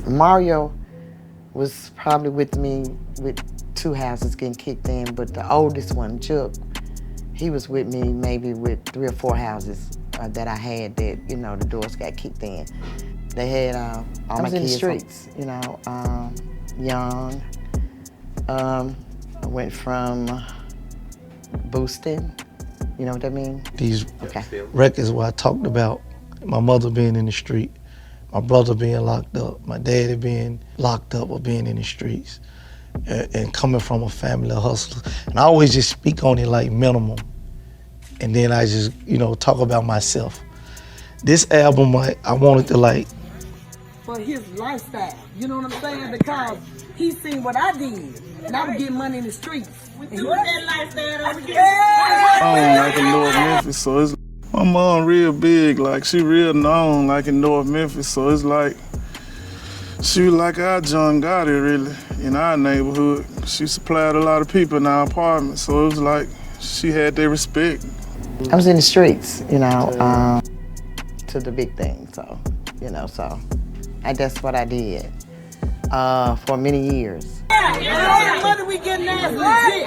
Mario was probably with me with 2 houses getting kicked in, but the oldest one, Jook, he was with me maybe with 3 or 4 houses that I had that, you know, the doors got kicked in. They had all my kids in the streets, you know, young. I went from boosting, you know what I mean? These records where I talked about my mother being in the street, my brother being locked up, my daddy being locked up or being in the streets, and coming from a family of hustlers. And I always just speak on it like minimum. And then I just, you know, talk about myself. This album, I wanted to like... For his lifestyle, you know what I'm saying? Because he seen what I did, and I was getting money in the streets. And he was that lifestyle over here. I don't like in North Memphis, so it's... My mom real big, like she real known like in North Memphis, so it's like she was like our John Gotti really in our neighborhood. She supplied a lot of people in our apartment, so it was like she had their respect. I was in the streets, you know, to the big thing, so, you know, so that's what I did for many years. Yeah, what are we getting at? Legally.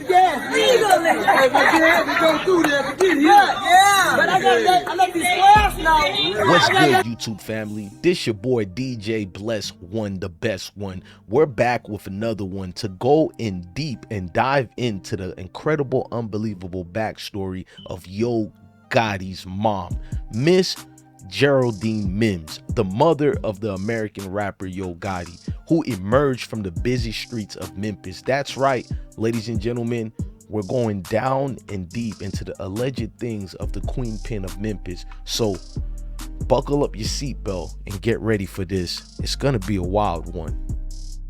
Yes, legally. Hey, but you have to go through there to get here. Yeah. But I let these squares know. What's good, YouTube family? This your boy DJ Bless One, the best one. We're back with another one to go in deep and dive into the incredible, unbelievable backstory of Yo Gotti's mom, Miss Geraldine Mims, the mother of the American rapper Yo Gotti, who emerged from the busy streets of Memphis. That's right, ladies and gentlemen, we're going down and deep into the alleged things of the Queenpin of Memphis. So buckle up your seatbelt and get ready for this. It's gonna be a wild one.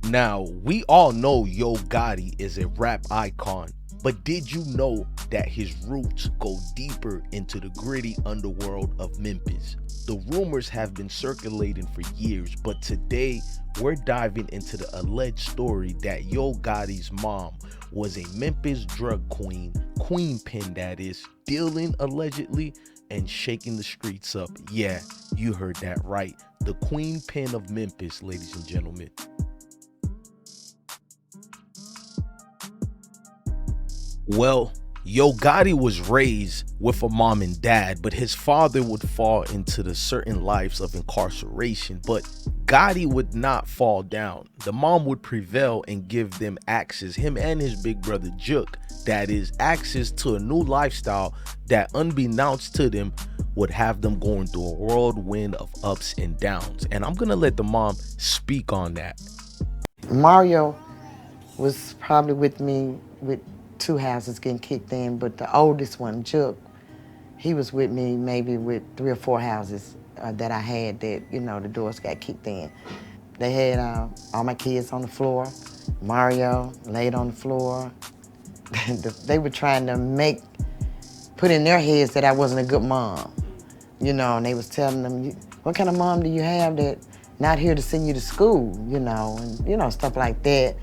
Now, we all know Yo Gotti is a rap icon, but did you know that his roots go deeper into the gritty underworld of Memphis? The rumors have been circulating for years, but today we're diving into the alleged story that Yo Gotti's mom was a Memphis drug queen, Queenpin that is, dealing allegedly and shaking the streets up. Yeah, you heard that right. The Queenpin of Memphis, ladies and gentlemen. Well, Yo Gotti was raised with a mom and dad, but his father would fall into the certain lives of incarceration, but Gotti would not fall down. The mom would prevail and give them access, him and his big brother Jook, that is, access to a new lifestyle that, unbeknownst to them, would have them going through a whirlwind of ups and downs. And I'm gonna let the mom speak on that. Mario was probably with me with 2 houses getting kicked in, but the oldest one, Jook, he was with me maybe with 3 or 4 houses that I had that, you know, the doors got kicked in. They had all my kids on the floor. Mario laid on the floor. They were trying to put in their heads that I wasn't a good mom, you know, and they was telling them, what kind of mom do you have that not here to send you to school, you know, and, you know, stuff like that.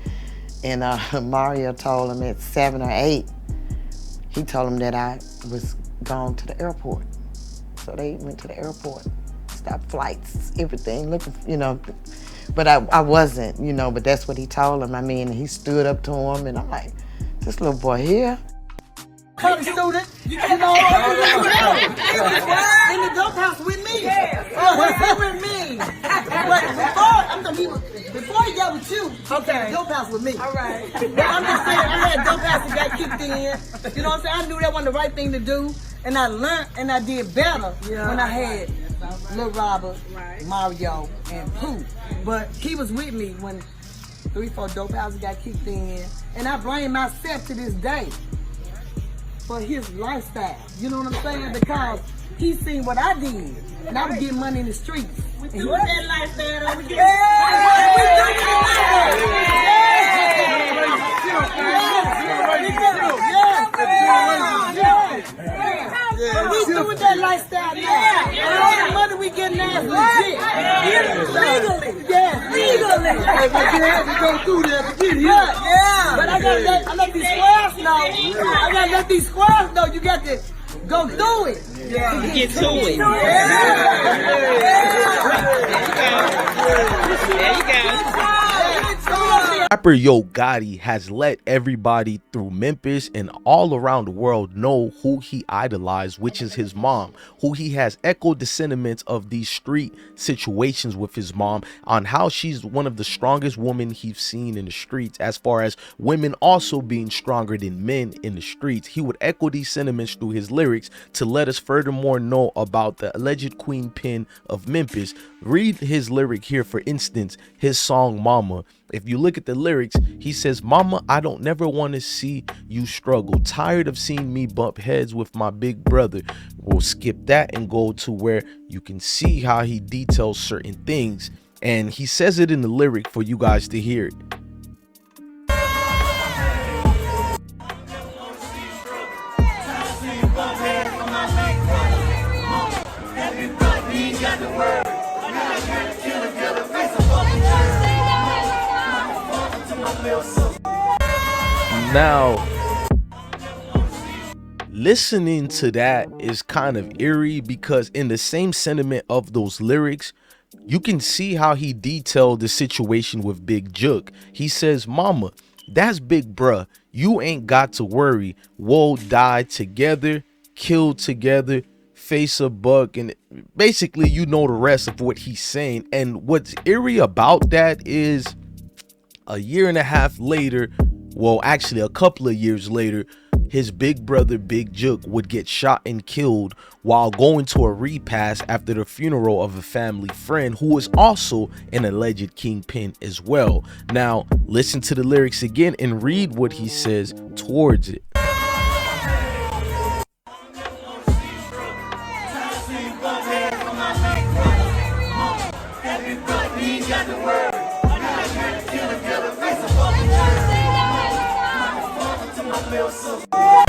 And Mario told him at 7 or 8, he told him that I was gone to the airport. So they went to the airport, stopped flights, everything, looking, you know. But I wasn't, you know, but that's what he told him. I mean, he stood up to him, and I'm like, this little boy here. College student, you know, in the dope house with me. With me. But before he got with you, okay, dope house with me. All right. But I'm just saying, I had dope house that got kicked in. You know what I'm saying? I knew that wasn't the right thing to do, and I learned and I did better when I had Lil Robert, Mario, and Pooh. But he was with me when 3, 4 dope houses got kicked in, and I blame myself to this day for his lifestyle, you know what I'm saying? Because he seen what I did, and I was getting money in the streets. And he was that lifestyle over here. We doing that lifestyle now. And all the money we getting now is legit. Legally. Yes, legally. We go through there to get here. Yeah. But I let these squares know. I gotta let these squares know you got to go through it. Yeah. Get to it. Yeah. There you go. Rapper Yo Gotti has let everybody through Memphis and all around the world know who he idolized, which is his mom, who he has echoed the sentiments of these street situations with his mom on how she's one of the strongest women he's seen in the streets, as far as women also being stronger than men in the streets. He would echo these sentiments through his lyrics to let us furthermore know about the alleged Queenpin of Memphis. Read his lyric here, for instance, his song Mama. If you look at the lyrics, he says, "Mama, I don't never want to see you struggle. Tired of seeing me bump heads with my big brother." We'll skip that and go to where you can see how he details certain things. And he says it in the lyric for you guys to hear it. Now, listening to that is kind of eerie, because in the same sentiment of those lyrics, you can see how he detailed the situation with Big Jook. He says, "Mama, that's big bruh. You ain't got to worry. We'll die together, kill together, face a buck." And basically, you know the rest of what he's saying. And what's eerie about that is a year and a half later, well, actually a couple of years later, his big brother Big Jook would get shot and killed while going to a repast after the funeral of a family friend who was also an alleged kingpin as well. Now, listen to the lyrics again and read what he says towards it.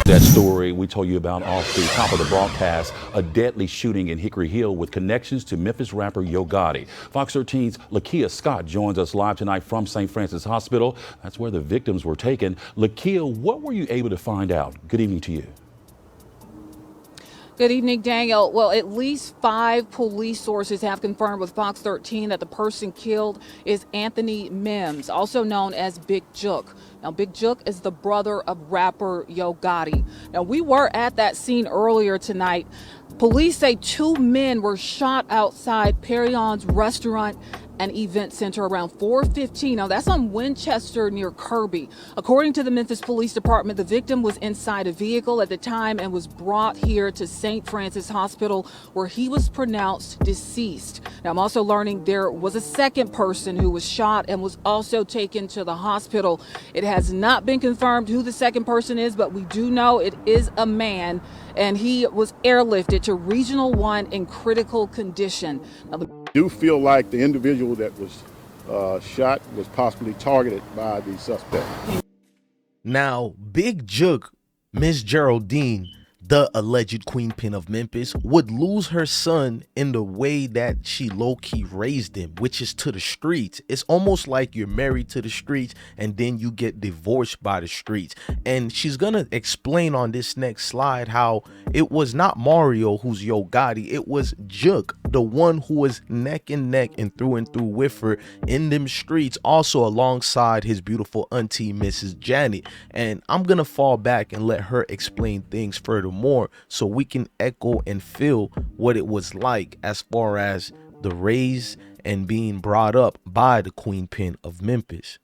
That story we told you about off the top of the broadcast, a deadly shooting in Hickory Hill with connections to Memphis rapper Yo Gotti. Fox 13's Lakia Scott joins us live tonight from St. Francis Hospital. That's where the victims were taken. Lakia, what were you able to find out? Good evening to you. Good evening, Daniel. Well, at least 5 police sources have confirmed with Fox 13 that the person killed is Anthony Mims, also known as Big Jook. Now, Big Jook is the brother of rapper Yo Gotti. Now, we were at that scene earlier tonight. Police say 2 men were shot outside Perion's restaurant and event center around 4:15. Now, that's on Winchester near Kirby. According to the Memphis Police Department, the victim was inside a vehicle at the time and was brought here to St. Francis Hospital, where he was pronounced deceased. Now, I'm also learning there was a second person who was shot and was also taken to the hospital. It has not been confirmed who the second person is, but we do know it is a man, and he was airlifted to Regional 1 in critical condition. Now, do feel like the individual that was shot was possibly targeted by the suspect. Now, Big Jook, Miss Geraldine, the alleged Queenpin of Memphis, would lose her son in the way that she low-key raised him, which is to the streets. It's almost like you're married to the streets and then you get divorced by the streets. And she's gonna explain on this next slide how it was not Mario who's Yo Gotti, it was Jook, the one who was neck and neck and through with her in them streets, also alongside his beautiful auntie, Mrs. Janet. And I'm gonna fall back and let her explain things furthermore so we can echo and feel what it was like as far as the raise and being brought up by the Queenpin of Memphis.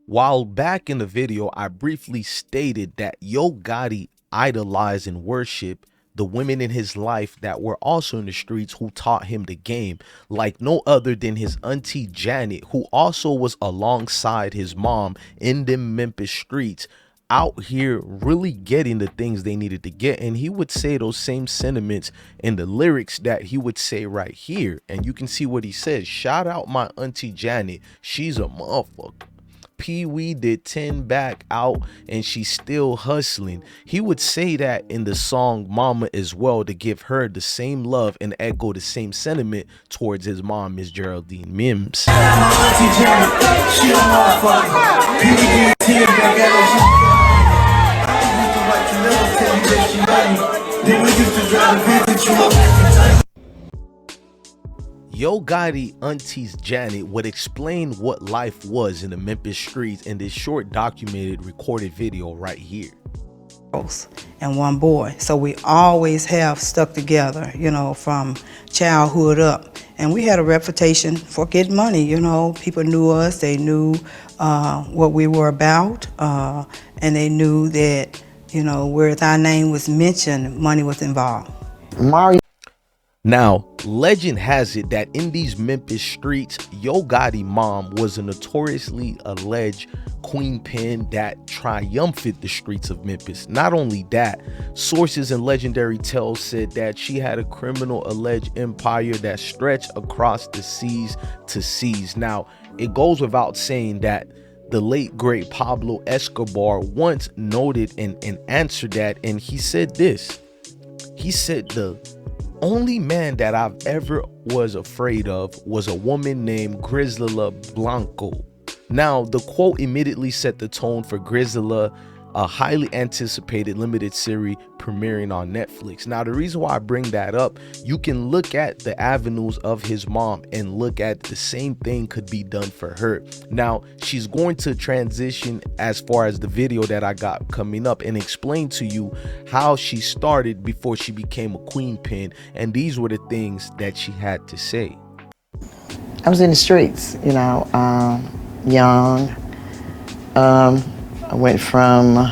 While back in the video, I briefly stated that Yo Gotti idolized and worshiped the women in his life that were also in the streets who taught him the game, like no other than his auntie Janet, who also was alongside his mom in them Memphis streets, out here really getting the things they needed to get. And he would say those same sentiments in the lyrics that he would say right here. And you can see what he says. "Shout out my auntie Janet. She's a motherfucker. Pee Wee did 10 back out and she's still hustling. He would say that in the song Mama as well, to give her the same love and echo the same sentiment towards his mom, Miss Geraldine Mims. Yo Gotti auntie's Janet would explain what life was in the Memphis streets in this short documented recorded video right here. And one boy, so we always have stuck together, you know, from childhood up. And we had a reputation for getting money, you know. People knew us, they knew what we were about, and they knew that, you know, where our name was mentioned, money was involved. Mario. Now, legend has it that in these Memphis streets, Yo Gotti mom was a notoriously alleged Queenpin that triumphed the streets of Memphis. Not only that, sources and legendary tales said that she had a criminal alleged empire that stretched across the seas to seas. Now, it goes without saying that the late great Pablo Escobar once noted and answered that, and he said this. He said, "The only man that I've ever was afraid of was a woman named Griselda Blanco." Now, the quote immediately set the tone for Griselda, a highly anticipated limited series premiering on Netflix. Now, the reason why I bring that up, you can look at the avenues of his mom and look at the same thing could be done for her. Now, she's going to transition as far as the video that I got coming up and explain to you how she started before she became a Queenpin, and these were the things that she had to say. I was in the streets, you know, young. I went from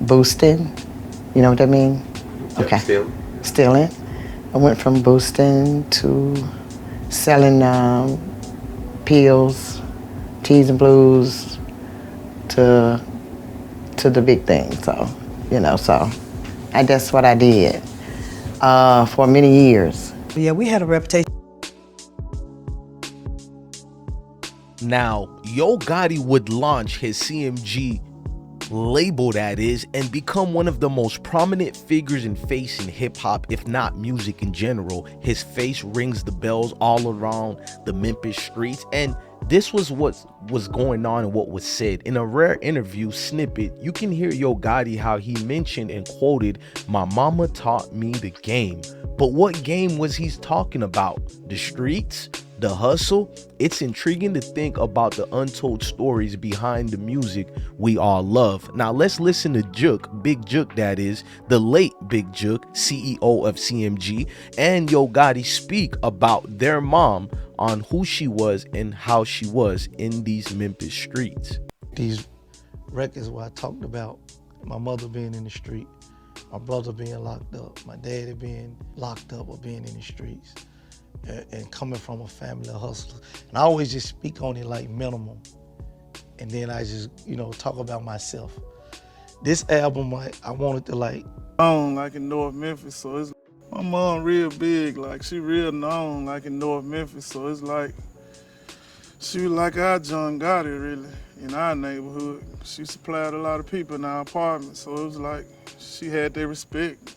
boosting, you know what I mean? Okay. Stealing. I went from boosting to selling pills, teas and blues, to the big thing. So, you know, that's what I did for many years. Yeah, we had a reputation. Now, Yo Gotti would launch his CMG label, that is, and become one of the most prominent figures in face in hip-hop, if not music in general. His face rings the bells all around the Memphis streets, and this was what was going on and what was said. In a rare interview snippet, you can hear Yo Gotti how he mentioned and quoted, "My mama taught me the game." But what game was he talking about? The streets? The hustle? It's intriguing to think about the untold stories behind the music we all love. Now let's listen to Jook, Big Jook that is, the late Big Jook, CEO of CMG, and Yo Gotti speak about their mom on who she was and how she was in these Memphis streets. These records where I talked about my mother being in the street, my brother being locked up, my daddy being locked up or being in the streets, and coming from a family of hustlers. And I always just speak on it like minimum. And then I just, you know, talk about myself. This album, I wanted to like in North Memphis, so it's my mom real big, like she real known like in North Memphis, so it's like she was like our John Gotti really in our neighborhood. She supplied a lot of people in our apartment, so it was like she had their respect.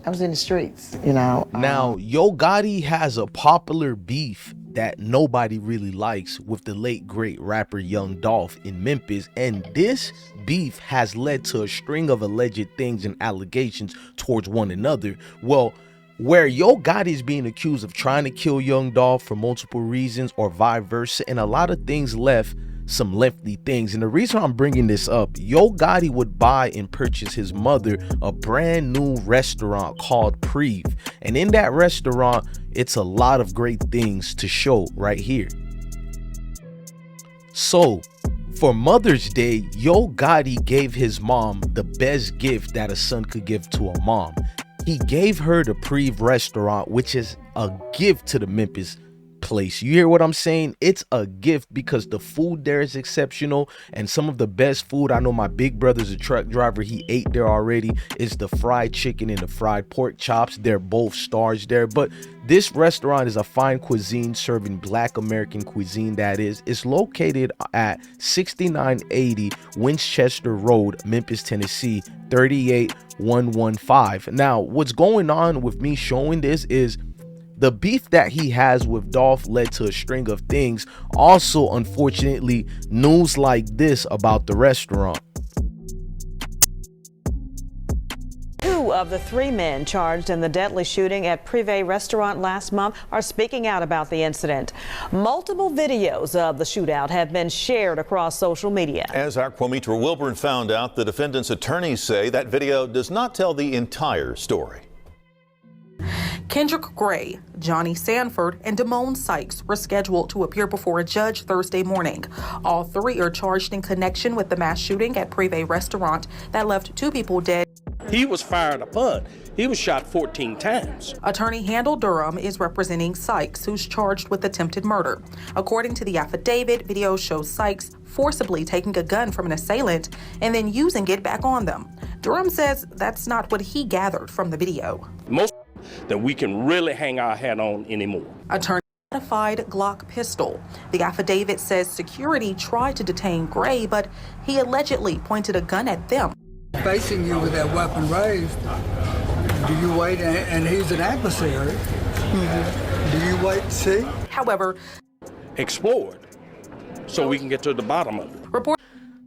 I was in the streets, you know. Now, Yo Gotti has a popular beef that nobody really likes with the late great rapper Young Dolph in Memphis, and this beef has led to a string of alleged things and allegations towards one another. Well, where Yo Gotti is being accused of trying to kill Young Dolph for multiple reasons or vice versa, and a lot of things left some lefty things. And the reason I'm bringing this up, Yo Gotti would buy and purchase his mother a brand new restaurant called Prive, and in that restaurant it's a lot of great things to show right here. So for Mother's Day, Yo Gotti gave his mom the best gift that a son could give to a mom. He gave her the Prive restaurant, which is a gift to the Memphis place. You hear what I'm saying? It's a gift because the food there is exceptional, and some of the best food, I know my big brother's a truck driver, he ate there already, is the fried chicken and the fried pork chops. They're both stars there. But this restaurant is a fine cuisine serving Black American cuisine, that is. It's located at 6980 Winchester Road, Memphis, Tennessee, 38115. Now, what's going on with me showing this is the beef that he has with Dolph led to a string of things. Also, unfortunately, news like this about the restaurant. Two of the three men charged in the deadly shooting at Prive restaurant last month are speaking out about the incident. Multiple videos of the shootout have been shared across social media. As our Quamitra Wilburn found out, the defendant's attorneys say that video does not tell the entire story. Kendrick Gray, Johnny Sanford, and Damone Sykes were scheduled to appear before a judge Thursday morning. All three are charged in connection with the mass shooting at Prive restaurant that left 2 people dead. He was fired upon. He was shot 14 times. Attorney Handel Durham is representing Sykes, who's charged with attempted murder. According to the affidavit, video shows Sykes forcibly taking a gun from an assailant and then using it back on them. Durham says that's not what he gathered from the video. Most that we can really hang our hat on anymore. Attorney modified Glock pistol. The affidavit says security tried to detain Gray, but he allegedly pointed a gun at them. Facing you with that weapon raised, do you wait, and he's an adversary, do you wait to see? However, explored so we can get to the bottom of it.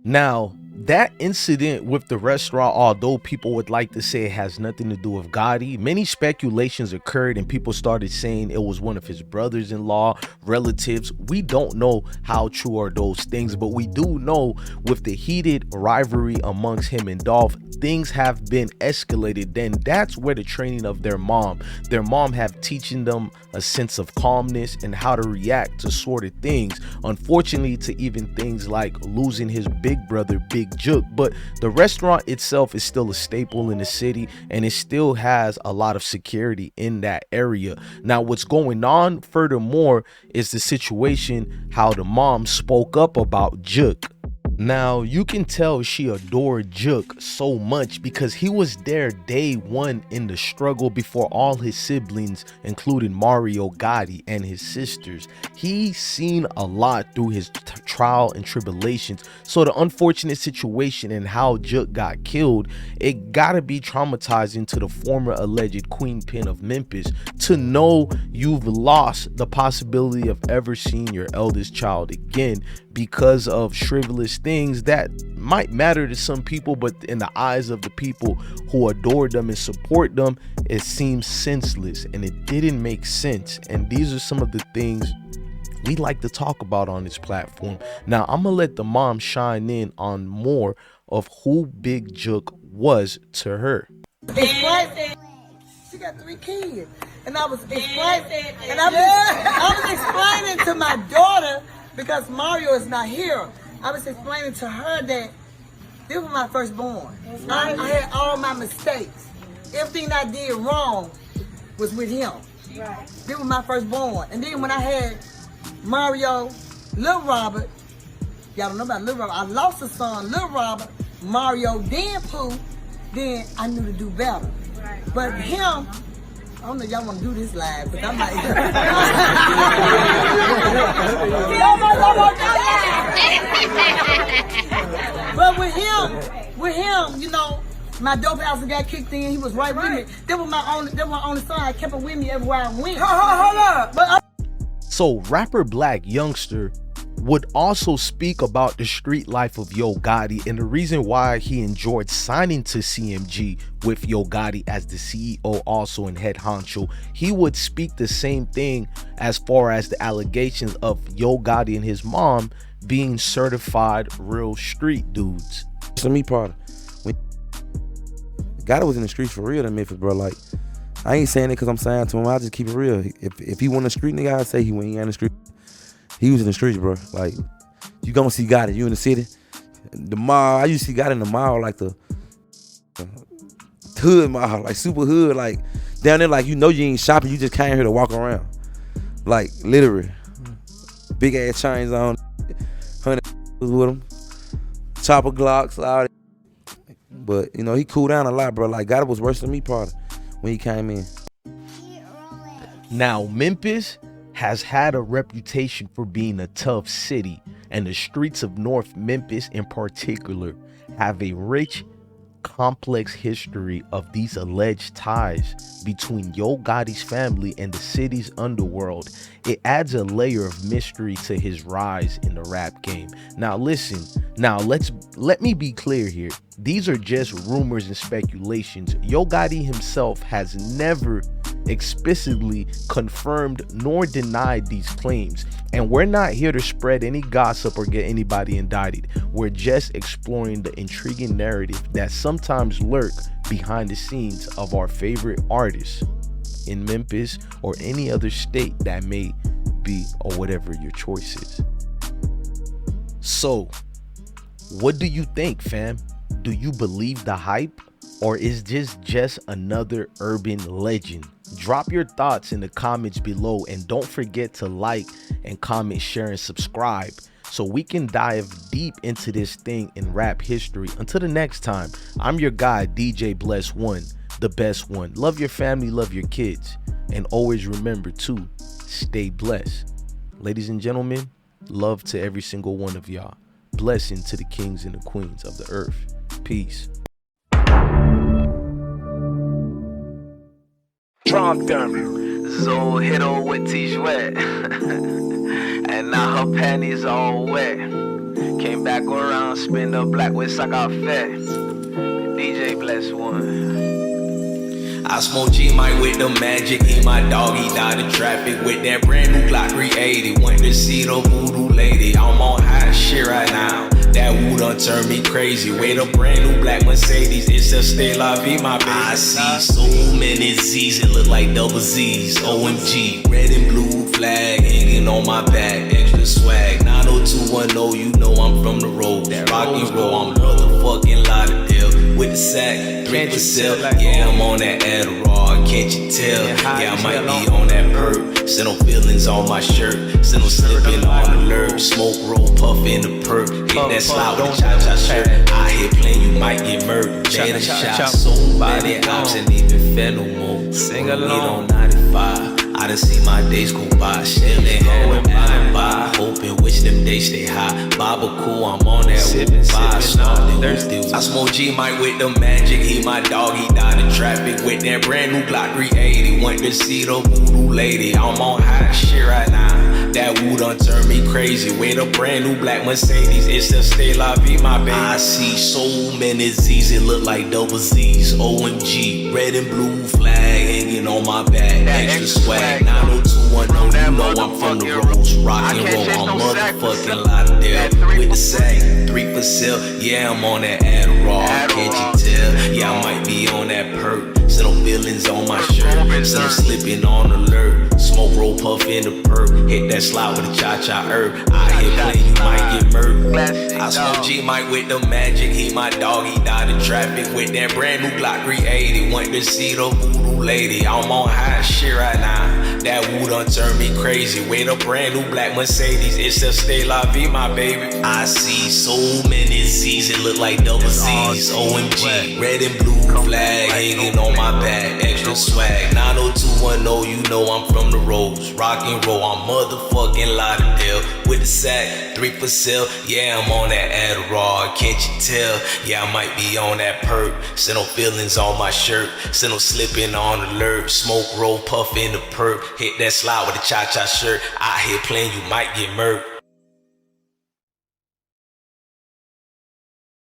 Now, that incident with the restaurant, although people would like to say it has nothing to do with Gotti, many speculations occurred and people started saying it was one of his brothers-in-law, relatives. We don't know how true are those things, but we do know with the heated rivalry amongst him and Dolph, things have been escalated. Then that's where the training of their mom have teaching them a sense of calmness and how to react to sort of things. Unfortunately, to even things like losing his big brother, Big Jook. But the restaurant itself is still a staple in the city, and it still has a lot of security in that area. Now, what's going on furthermore is the situation how the mom spoke up about Jook. Now, you can tell she adored Jook so much because he was there day one in the struggle before all his siblings, including Mario Gotti and his sisters. He's seen a lot through his trial and tribulations. So the unfortunate situation and how Jook got killed, it gotta be traumatizing to the former alleged Queenpin of Memphis to know you've lost the possibility of ever seeing your eldest child again because of frivolous things that might matter to some people, but in the eyes of the people who adore them and support them, it seems senseless and it didn't make sense. And these are some of the things we like to talk about on this platform. Now, I'm gonna let the mom shine in on more of who Big Jook was to her. She got 3 kids, and I was explaining, to my daughter, because Mario is not here, I was explaining to her that this was my firstborn. I had all my mistakes. Everything I did wrong was with him. Right. This was my firstborn. And then when I had Mario, Little Robert, y'all don't know about Little Robert, I lost a son, Little Robert, Mario, then Pooh, then I knew to do better. Right. But him, I don't know if y'all want to do this live, but I might. But with him, you know, my dope house got kicked in. He was right with me. That was my only son. I kept him with me everywhere I went. Hold up. So rapper Black Youngster would also speak about the street life of Yo Gotti and the reason why he enjoyed signing to CMG with Yo Gotti as the CEO also and head honcho. He would speak the same thing as far as the allegations of Yo Gotti and his mom being certified real street dudes. So me part when Gotti was in the streets for real in Memphis, bro. Like, I ain't saying it because I'm saying to him, I just keep it real. If he won the street nigga, I'd say he went in the street. He was in the streets, bro. Like, you gonna see Gotti, you in the city. The mall, I used to see Gotti in the mall, like the hood mall, like super hood, like down there, like you know you ain't shopping, you just came here to walk around. Like, literally. Big ass chains on, 100 with him, chopper Glocks, all that. But, you know, he cooled down a lot, bro. Like, Gotti was worse than me, probably, when he came in. Now, Memphis has had a reputation for being a tough city, and the streets of North Memphis in particular have a rich, complex history of these alleged ties between Yo Gotti's family and the city's underworld. It adds a layer of mystery to his rise in the rap game. Now listen, let me be clear here. These are just rumors and speculations. Yo Gotti himself has never explicitly confirmed nor denied these claims, and we're not here to spread any gossip or get anybody indicted. We're just exploring the intriguing narrative that sometimes lurk behind the scenes of our favorite artists in Memphis or any other state that may be, or whatever your choice is. So, what do you think, fam? Do you believe the hype, or is this just another urban legend? Drop your thoughts in the comments below, and don't forget to like and comment, share, and subscribe so we can dive deep into this thing in rap history. Until the next time, I'm your guy, DJ Bless One, the best one. Love your family, love your kids, and always remember to stay blessed. Ladies and gentlemen, love to every single one of y'all. Blessing to the kings and the queens of the earth. Peace. Drunk them. Zo hit her with T-Sweat. And now her panties all wet. Came back around, spin the black with sock out fat. DJ Bless One. I smoke G-Mike with the magic, he my dog, he died in traffic with that brand new Glock 380. Went to see the voodoo lady, I'm on high shit right now. That woo done turned me crazy. With a brand new black Mercedes, it's a stay la vie, my baby. I see so many Z's, it look like double Z's. OMG, red and blue flag hanging on my back, extra swag. 90210, you know I'm from the road. That Rocky Road, I'm motherfucking Lauderdale. With the sack, 3 for sale. Yeah, I'm on that Adderall, can't you tell? Yeah, I might be on that perk. Send no feelings on my shirt, send no slipping on alert. Smoke, roll, puff in the perk. Hit that slide with a cha-cha shirt. I hit playing, you might get murdered. Dead and shot so many ops and even fed no more. Sing along. On 95. I done see my days go by, still ain't had no alibi. Hoping, wish them days stay high. Baba cool, I'm on that sippin', I smoke G-Mike with the magic, he my dog, he died in traffic with that brand new Glock 380. Went to see the voodoo lady, I'm on high shit right now. That woo done turned me crazy. With a brand new black Mercedes, it's a stay la vie, my baby. I see so many Z's, it look like double Z's. OMG, red and blue flag hanging on my back, extra swag. 90210, you know I'm from the roads. Rock and roll, I'm motherfucking Lauderdale. With the sack, 3 for sale. Yeah, I'm on that Adderall, can't you tell? Yeah, I might be on that perk. Send no feelings on my shirt, send no slipping on alert. Smoke, roll, puff in the perk. Hit that slide with a cha-cha herb. I hit play, you might get murdered. I smoke G-Mike with the magic, he my dog, he died in traffic with that brand new Glock 380. Went to see the voodoo lady, I'm on high shit right now. That woo done turned me crazy. With a brand new black Mercedes, it's a stay la vie, my baby. I see so many Z's, it look like double Z's. OMG, red and blue flag hanging on my back, extra swag. 90210, you know I'm from the roads. Rock and roll, I'm motherfucking Lauderdale. With the sack, 3 for sale. Yeah, I'm on that Adderall, can't you tell? Yeah, I might be on that perk. Send no feelings on my shirt, send no slipping on alert. Smoke, roll, puff in the perk. Hit that slide with a cha-cha shirt. I hit playing, you might get murked.